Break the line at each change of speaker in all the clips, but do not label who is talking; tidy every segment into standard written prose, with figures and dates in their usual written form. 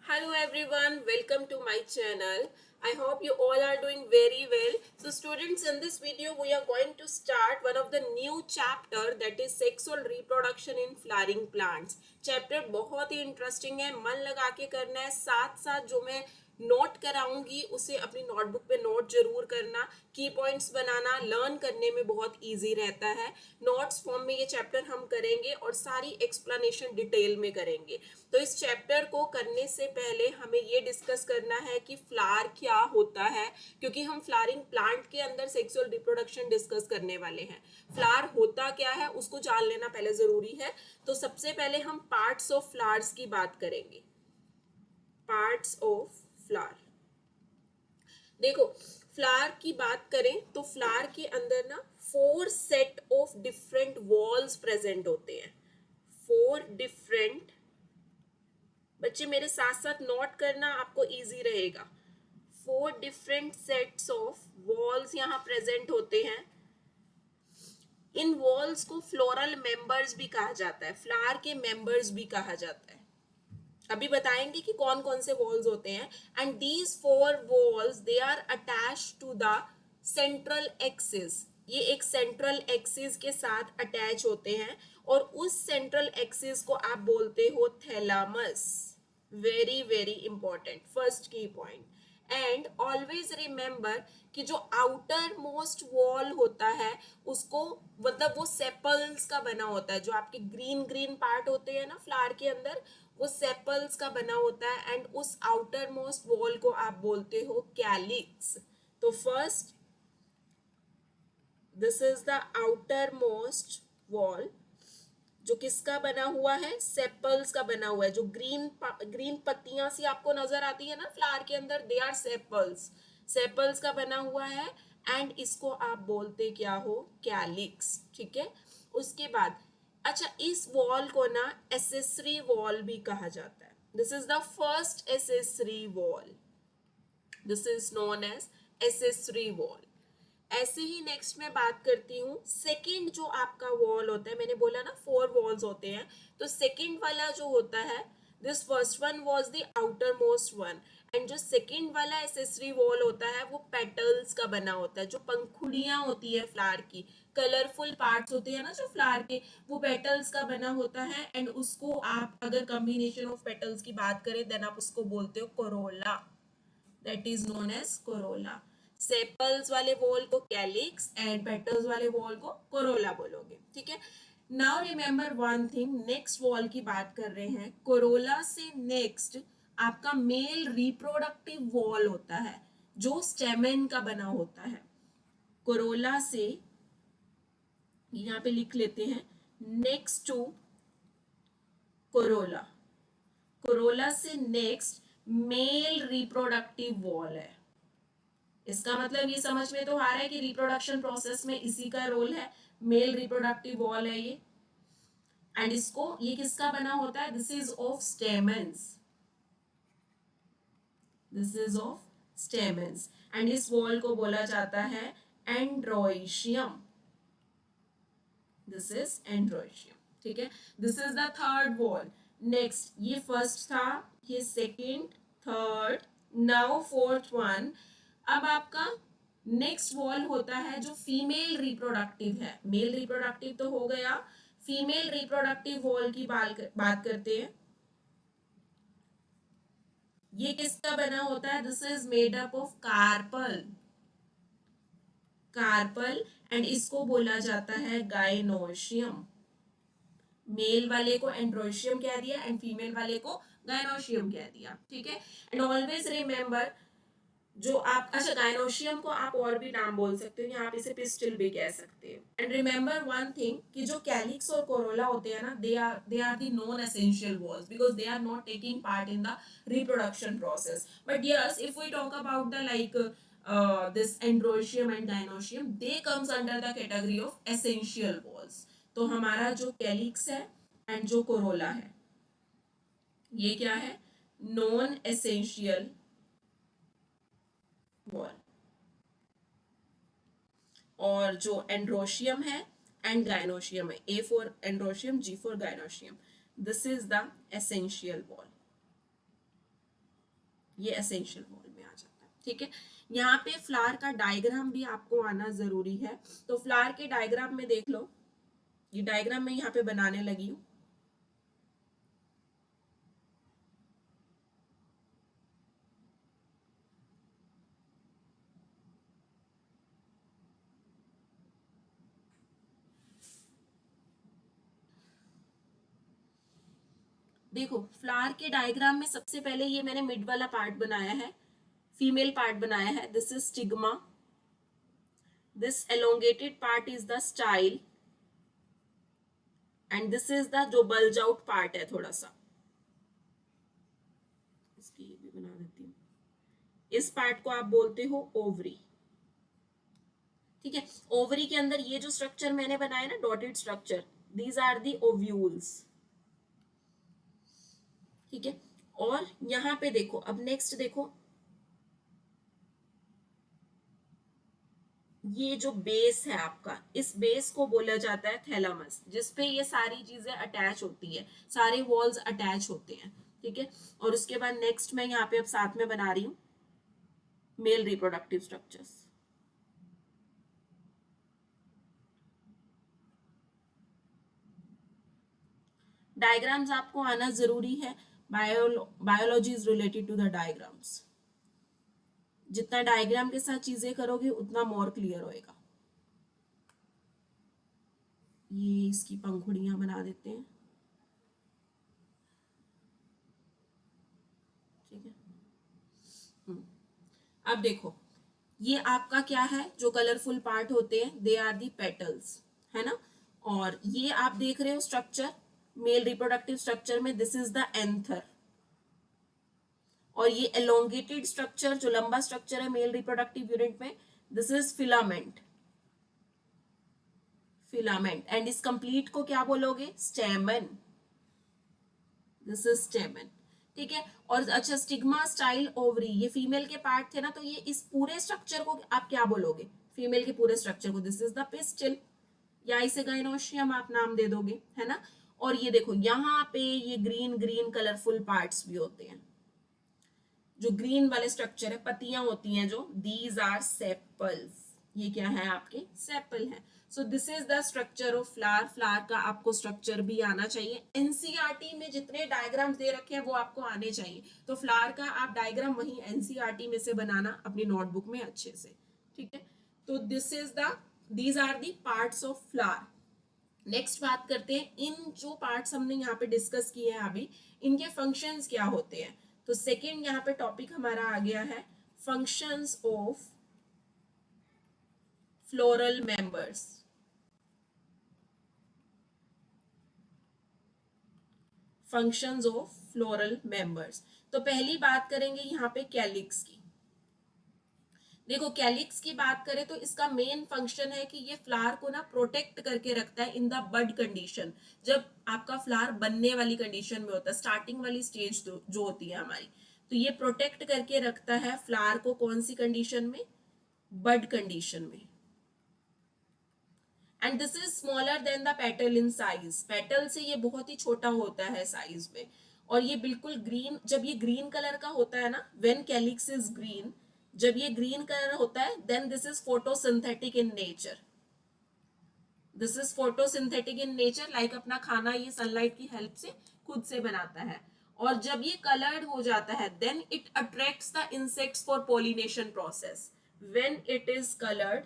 Hello everyone, welcome to my channel. I hope you all are doing very well. So students, in this video we are going to start one of the new chapter, that is sexual reproduction in flowering plants. Chapter बहुत ही interesting है, मन लगा के करना है, साथ साथ जो मैं नोट कराऊंगी उसे अपनी नोटबुक पे नोट जरूर करना, की पॉइंट्स बनाना लर्न करने में बहुत इजी रहता है। नोट्स फॉर्म में ये चैप्टर हम करेंगे और सारी एक्सप्लेनेशन डिटेल में करेंगे। तो इस चैप्टर को करने से पहले हमें ये डिस्कस करना है कि फ्लावर क्या होता है, क्योंकि हम फ्लावरिंग प्लांट के अंदर सेक्सुअल रिप्रोडक्शन डिस्कस करने वाले हैं। फ्लावर होता क्या है उसको जान लेना पहले जरूरी है। तो सबसे पहले हम पार्ट्स ऑफ फ्लावर्स की बात करेंगे। पार्ट्स ऑफ फ्लावर, देखो फ्लावर की बात करें तो फ्लावर के अंदर ना 4 set of different walls present होते हैं। 4 डिफरेंट, बच्चे मेरे साथ साथ नोट करना, आपको इजी रहेगा। 4 डिफरेंट सेट्स ऑफ वॉल्स यहाँ प्रेजेंट होते हैं। इन वॉल्स को फ्लोरल मेंबर्स भी कहा जाता है, फ्लावर के मेंबर्स भी कहा जाता है। अभी बताएंगे कि कौन कौन से वॉल्स होते हैं। And these 4 walls they are attach to the central axis. ये एक सेंट्रल एक्सिस के साथ अटैच होते हैं और उस सेंट्रल एक्सिस को आप बोलते हो thalamus. Very very important first की पॉइंट। एंड ऑलवेज रिमेंबर कि जो आउटर मोस्ट वॉल होता है उसको, मतलब वो सेपल्स का बना होता है। जो आपके ग्रीन ग्रीन पार्ट होते हैं ना फ्लावर के अंदर, वो सेपल्स का बना होता है। एंड उस आउटर मोस्ट वॉल को आप बोलते हो कैलिक्स। तो first, this is the outer most wall, जो किसका बना हुआ है, सेपल्स का बना हुआ है। जो ग्रीन ग्रीन पत्तियां सी आपको नजर आती है ना फ्लावर के अंदर, दे आर सेपल्स। सेपल्स का बना हुआ है एंड इसको आप बोलते क्या हो, कैलिक्स। ठीक है। उसके बाद अच्छा, इस वॉल को ना एसेसरी वॉल भी कहा जाता है। This is the first accessory whorl, this is known as accessory whorl. ऐसे ही नेक्स्ट में बात करती हूँ सेकंड जो आपका वॉल होता है। मैंने बोला ना 4 वॉल्स होते हैं, तो सेकंड वाला जो होता है, this first one was the outer most one. And जो सेकंड वाला एसेसरी वॉल होता है वो पेटल्स का बना होता है। जो पंखुड़ियां होती है फ्लावर की, कलरफुल पार्ट्स होते हैं ना जो फ्लावर के, वो पेटल्स का बना होता है। एंड उसको आप अगर कॉम्बिनेशन ऑफ पेटल्स की बात करें देन आप उसको बोलते हो corolla, that is known as corolla. Sepals वाले वॉल को कैलिक्स एंड पेटल्स वाले वॉल को कोरोला बोलोगे। ठीक है। Now remember one thing, next whorl की बात कर रहे हैं। कोरोला से नेक्स्ट आपका मेल रिप्रोडक्टिव वॉल होता है जो स्टेमेन का बना होता है। कोरोला से, यहाँ पे लिख लेते हैं, नेक्स्ट टू कोरोला, कोरोला से नेक्स्ट मेल रिप्रोडक्टिव वॉल है। इसका मतलब ये समझ में तो आ रहा है कि रिप्रोडक्शन प्रोसेस में इसी का रोल है, मेल रिप्रोडक्टिव वॉल है ये। एंड इसको, ये किसका बना होता है, this is of stamens, this is of stamens. And इस वॉल को बोला जाता है एंड्रोइशियम, दिस इज एंड्रोइशियम। ठीक है। This is the third wall. Next, ये फर्स्ट था, ये second, third, now fourth one. अब आपका नेक्स्ट वॉल होता है जो फीमेल रिप्रोडक्टिव है। मेल रिप्रोडक्टिव तो हो गया, फीमेल रिप्रोडक्टिव वॉल की बात करते हैं। ये किसका बना होता है, this is made up of carpel, carpel. And इसको बोला जाता है गाइनोशियम। मेल वाले को एंड्रोशियम कह दिया एंड फीमेल वाले को गाइनोशियम कह दिया। ठीक है। एंड ऑलवेज रिमेंबर, जो आप, अच्छा गाइनोशियम को आप और भी नाम बोल सकते हो, यहाँ आप इसे पिस्टिल भी कह सकते हो। एंड रिमेंबर वन थिंग कि जो कैलिक्स और कोरोला होते हैं ना, they are the non essential whorls because they are not taking part in the reproduction process. But yes, if we talk about the like this androecium and gynoecium, they comes under the category of essential walls। तो हमारा जो calyx है and जो corolla है, ये क्या है, non essential wall. और जो एंड्रोशियम है एंड गाइनोशियम है, A for androecium, G for gynoecium, this is the essential whorl. ये एसेंशियल वॉल में आ जाता है, ठीक है। यहाँ पे फ्लावर का डायग्राम भी आपको आना जरूरी है। तो फ्लावर के डायग्राम में देख लो, ये डायग्राम मैं यहाँ पे बनाने लगी हूँ। देखो फ्लावर के डायग्राम में सबसे पहले ये मैंने मिड वाला पार्ट बनाया है, फीमेल पार्ट बनाया है, this is stigma, this elongated part is the style, and this is the जो बल्ज आउट पार्ट है थोड़ा सा, इसकी ये भी बना देती हूँ, इस पार्ट को आप बोलते हो ओवरी, ठीक है। ओवरी के अंदर ये जो स्ट्रक्चर मैंने बनाया ना, dotted structure, these are the ovules, ठीक है। और यहां पे देखो, अब नेक्स्ट देखो, ये जो बेस है आपका, इस बेस को बोला जाता है थैलामस, जिसपे ये सारी चीजें अटैच होती है, सारे वॉल्स अटैच होते हैं, ठीक है। और उसके बाद नेक्स्ट मैं यहाँ पे अब साथ में बना रही हूँ मेल रिप्रोडक्टिव स्ट्रक्चर्स। डायग्राम्स आपको आना जरूरी है, biology is related to the diagrams, जितना डायग्राम के साथ चीजें करोगे उतना मोर क्लियर होएगा। ये इसकी पंखुड़ियां बना देते हैं, ठीक है। अब देखो, ये आपका क्या है, जो कलरफुल पार्ट होते हैं दे आर दी पेटल्स, है ना। और ये आप देख रहे हो स्ट्रक्चर, मेल रिप्रोडक्टिव स्ट्रक्चर में दिस इज द एंथर, और ये एलोंगेटेड स्ट्रक्चर जो लंबा स्ट्रक्चर है मेल रिप्रोडक्टिव यूनिट में, this is filament, filament, and इस कंप्लीट को क्या बोलोगे, स्टेमन, दिस इज स्टेमन, ठीक है। और अच्छा, स्टिग्मा, स्टाइल, ओवरी, ये फीमेल के पार्ट थे ना, तो ये इस पूरे स्ट्रक्चर को आप क्या बोलोगे, फीमेल के पूरे स्ट्रक्चर को, दिस इज द पिस्टिल, या इसे गाइनोशियम आप नाम दे दोगे, है ना। और ये देखो यहाँ पे ये ग्रीन ग्रीन कलरफुल पार्ट्स भी होते हैं, जो ग्रीन वाले स्ट्रक्चर है, पत्तियां होती हैं जो, दीज आर सेपल्स, ये क्या है आपके सेपल है। So this is the structure of flower, flower का आपको स्ट्रक्चर भी आना चाहिए, एनसीईआरटी में जितने डायग्राम्स दे रखे हैं वो आपको आने चाहिए, तो फ्लावर का आप डायग्राम वही एनसीईआरटी में से बनाना अपनी नोटबुक में अच्छे से, ठीक है। तो this is the, these are the parts of flower. Next बात करते हैं, इन जो पार्ट्स हमने यहाँ पे डिस्कस किए हैं अभी, इनके फंक्शंस क्या होते हैं। तो सेकेंड यहाँ पे टॉपिक हमारा आ गया है functions of floral members. Functions of floral members, तो पहली बात करेंगे यहाँ पे कैलिक्स की। देखो कैलिक्स की बात करें तो इसका मेन फंक्शन है कि ये फ्लावर को ना प्रोटेक्ट करके रखता है इन द बड कंडीशन, जब आपका फ्लावर बनने वाली कंडीशन में होता है, स्टार्टिंग वाली स्टेज जो होती है हमारी, तो ये प्रोटेक्ट करके रखता है फ्लावर को कौन सी कंडीशन में, बड कंडीशन में। And this is smaller than the petal in size, petal से ये बहुत ही छोटा होता है साइज में। और ये बिल्कुल ग्रीन, जब ये ग्रीन कलर का होता है ना, व्हेन कैलिक्स इज ग्रीन, जब ये ग्रीन कलर होता है, then this is photosynthetic in nature, this is photosynthetic in nature, like अपना खाना ये सनलाइट की हेल्प से खुद से बनाता है। और जब ये कलर्ड हो जाता है, then it attracts the insects for pollination process, when it is coloured,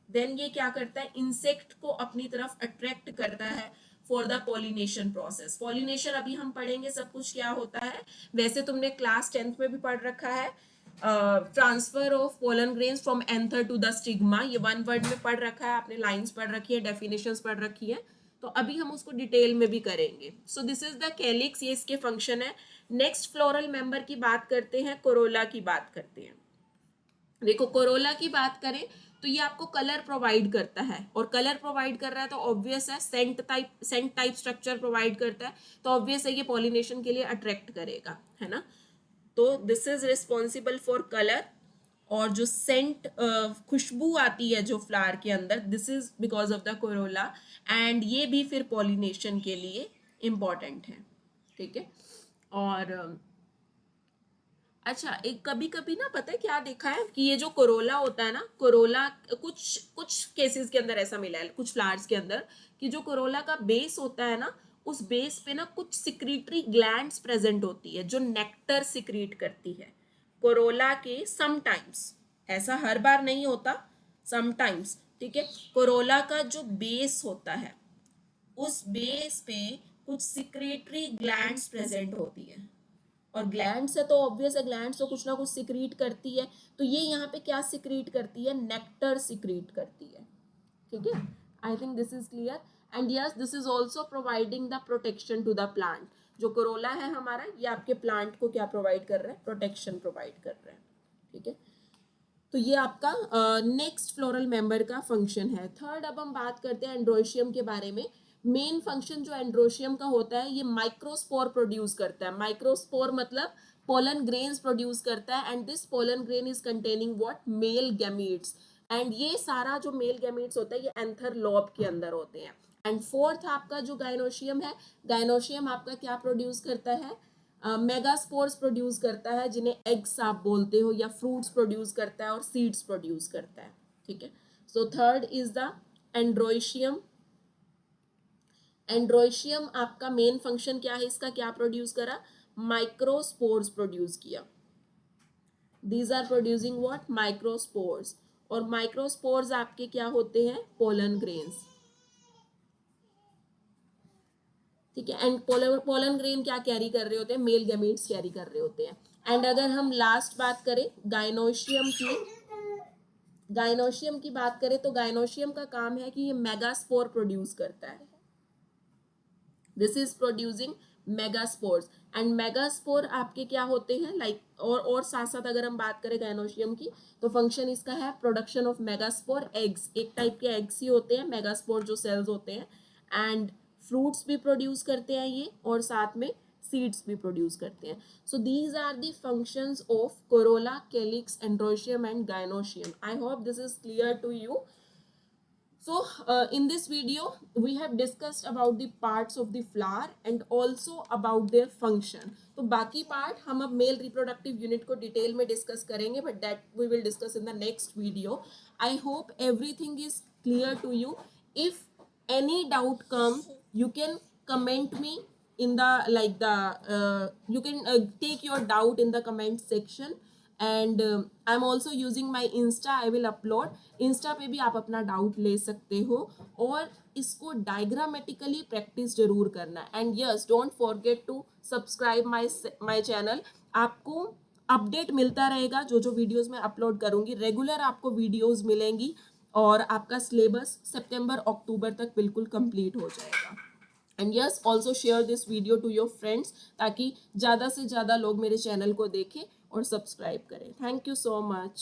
then ये क्या करता है, इंसेक्ट को अपनी तरफ अट्रैक्ट करता है for the pollination process. Pollination अभी हम पढ़ेंगे सब कुछ क्या होता है, वैसे तुमने क्लास 10th में भी पढ़ रखा है, transfer of pollen grains from anther to the stigma, ये वन वर्ड में पढ़ रखा है आपने, लाइंस पढ़ रखी है, डेफिनेशंस पढ़ रखी है, तो अभी हम उसको डिटेल में भी करेंगे। So this is the calyx, ये इसके फंक्शन है। नेक्स्ट फ्लोरल मेंबर की बात करते हैं, कोरोला की बात करते हैं। देखो कोरोला की बात करें तो ये आपको कलर प्रोवाइड करता है, और कलर प्रोवाइड कर रहा है तो ऑब्वियस है, सेंट टाइप स्ट्रक्चर प्रोवाइड करता है, तो ऑब्वियस है ये पॉलिनेशन के लिए अट्रैक्ट करेगा, है ना। तो this is responsible for colour, और जो सेंट खुशबू आती है जो फ्लावर के अंदर, this is because of the Corolla, and ये भी फिर पॉलिनेशन के लिए इम्पॉर्टेंट है, ठीक है। और अच्छा, एक कभी कभी ना पता है क्या देखा है कि ये जो कोरोला होता है ना, कोरोला कुछ कुछ केसेस के अंदर ऐसा मिला है, कुछ फ्लावर्स के अंदर, कि जो कोरोला का बेस होता है ना, उस बेस पे ना कुछ सिक्रीटरी ग्लैंड्स प्रेजेंट होती है जो नेक्टर सिक्रीट करती है कोरोला के समटाइम्स। ऐसा हर बार नहीं होता, समटाइम्स, ठीक है। कोरोला का जो बेस होता है, उस बेस पे कुछ सिक्रेटरी ग्लैंड्स प्रेजेंट होती है, और ग्लैंड्स है तो ऑब्वियस है, ग्लैंड्स तो कुछ ना कुछ सिक्रीट करती है। तो ये यहाँ पे क्या सिक्रीट करती है, नेक्टर सिक्रीट करती है, ठीक है। I think this is clear. And yes, this is also providing the protection to the plant. जो कोरोला है हमारा, ये आपके प्लांट को क्या प्रोवाइड कर रहा है, प्रोटेक्शन प्रोवाइड कर रहा है, ठीक है। तो ये आपका नेक्स्ट फ्लोरल मेंबर का फंक्शन है। थर्ड, अब हम बात करते हैं एंड्रोशियम के बारे में। मेन फंक्शन जो एंड्रोशियम का होता है, ये माइक्रोस्पोर प्रोड्यूस करता है। माइक्रोस्पोर मतलब पोलन ग्रेन्स प्रोड्यूस करता है, and this pollen grain is containing what, male gametes. And ये सारा जो मेल गैमीट्स होता है ये एंथर लॉब के अंदर होते हैं। एंड फोर्थ आपका जो गाइनोशियम है, गाइनोशियम आपका क्या प्रोड्यूस करता है, मेगास्पोर्स प्रोड्यूस करता है, जिन्हें एग्स आप बोलते हो, या फ्रूट्स प्रोड्यूस करता है, और सीड्स प्रोड्यूस करता है, ठीक है। So third is the androecium. Androecium आपका मेन फंक्शन क्या है, इसका क्या प्रोड्यूस करा, माइक्रोस्पोर्स प्रोड्यूस किया। These are producing what, microspores. और माइक्रोस्पोर्स आपके क्या होते हैं, पोलन ग्रेन्स, ठीक है। एंड पोलन ग्रेन क्या कैरी कर रहे होते हैं, मेल गैमीट्स कैरी कर रहे होते हैं। एंड अगर हम लास्ट बात करें गाइनोशियम की, गाइनोशियम की बात करें तो गाइनोशियम का काम है कि ये मेगास्पोर प्रोड्यूस करता है। This is producing megaspores. And megaspore आपके क्या होते हैं, लाइक और साथ साथ अगर हम बात करें गाइनोशियम की, तो फंक्शन इसका है प्रोडक्शन ऑफ मेगास्पोर एग्स। एक टाइप के एग्स ही होते हैं मेगास्पोर जो सेल्स होते हैं। एंड फ्रूट्स भी प्रोड्यूस करते हैं ये, और साथ में सीड्स भी प्रोड्यूस करते हैं। So these are the functions of corolla, calyx, androecium and gynoecium. I hope this is clear to you. So in this video we have discussed about the parts of the flower and also about their function. तो बाकी part हम अब male reproductive unit को detail में discuss करेंगे, but that we will discuss in the next video. I hope everything is clear to you. If any doubt come, you can comment me in the you can take your doubt in the comment section. And I am also using my Insta, I will upload. Insta पे भी आप अपना doubt ले सकते हो, और इसको diagrammatically practice जरूर करना। And yes, don't forget to subscribe my channel. आपको अपडेट मिलता रहेगा, जो जो वीडियोज़ मैं अपलोड करूँगी रेगुलर आपको वीडियोज़ मिलेंगी, और आपका सिलेबस सितंबर अक्टूबर तक बिल्कुल कंप्लीट हो जाएगा। And yes, also share this video to your friends, ताकि ज़्यादा से ज़्यादा लोग मेरे चैनल को देखें और सब्सक्राइब करें। Thank you so much.